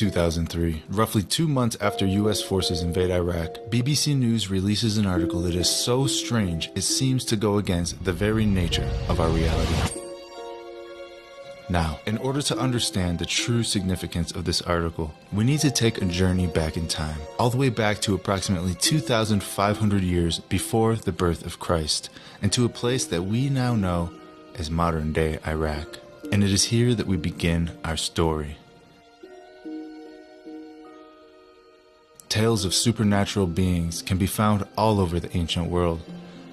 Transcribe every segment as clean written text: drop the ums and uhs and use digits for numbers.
2003, roughly 2 months after US forces invade Iraq, BBC News releases an article that is so strange it seems to go against the very nature of our reality. Now, in order to understand the true significance of this article, we need to take a journey back in time, all the way back to approximately 2,500 years before the birth of Christ, and to a place that we now know as modern-day Iraq. And it is here that we begin our story. Tales of supernatural beings can be found all over the ancient world.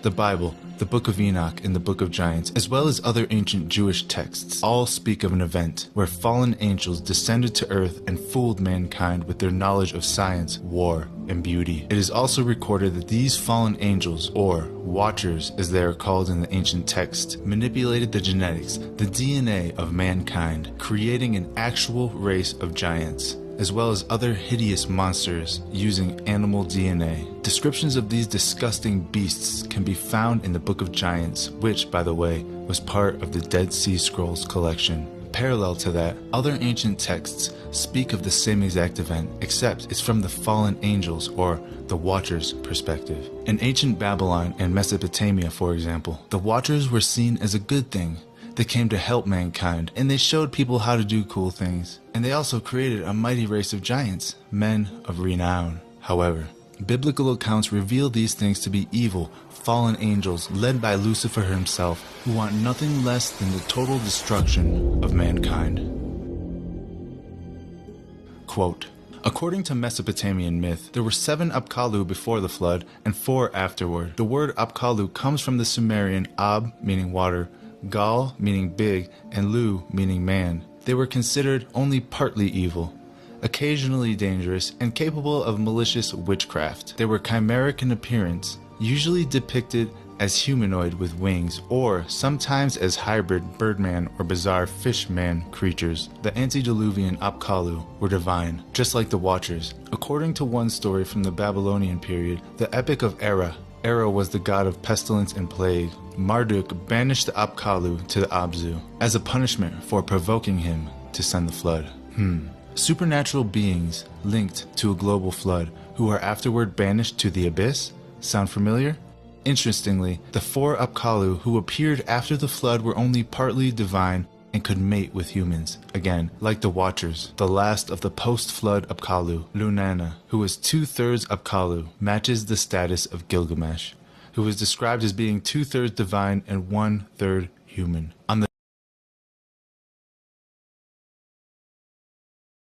The Bible, the Book of Enoch, and the Book of Giants, as well as other ancient Jewish texts, all speak of an event where fallen angels descended to earth and fooled mankind with their knowledge of science, war, and beauty. It is also recorded that these fallen angels, or Watchers as they are called in the ancient text, manipulated the genetics, the DNA of mankind, creating an actual race of giants, as well as other hideous monsters using animal DNA. Descriptions of these disgusting beasts can be found in the Book of Giants, which, by the way, was part of the Dead Sea Scrolls collection. Parallel to that, other ancient texts speak of the same exact event, except it's from the fallen angels, or the Watchers' perspective. In ancient Babylon and Mesopotamia, for example, the Watchers were seen as a good thing. They came to help mankind, and they showed people how to do cool things. And they also created a mighty race of giants, men of renown. However, biblical accounts reveal these things to be evil, fallen angels led by Lucifer himself, who want nothing less than the total destruction of mankind. Quote, according to Mesopotamian myth, there were 7 Apkallu before the flood and 4 afterward. The word Apkallu comes from the Sumerian Ab, meaning water, Gal, meaning big, and Lu, meaning man. They were considered only partly evil, occasionally dangerous, and capable of malicious witchcraft. They were chimeric in appearance, usually depicted as humanoid with wings, or sometimes as hybrid birdman or bizarre fishman creatures. The antediluvian Apkallu were divine, just like the Watchers. According to one story from the Babylonian period, the Epic of Era was the god of pestilence and plague. Marduk banished the Apkallu to the Abzu as a punishment for provoking him to send the flood. Supernatural beings linked to a global flood who are afterward banished to the abyss? Sound familiar? Interestingly, the 4 Apkallu who appeared after the flood were only partly divine and could mate with humans. Again, like the Watchers, the last of the post-flood Apkallu, Lunana, who was 2/3 Apkallu, matches the status of Gilgamesh, who was described as being 2/3 divine and 1/3 human. On the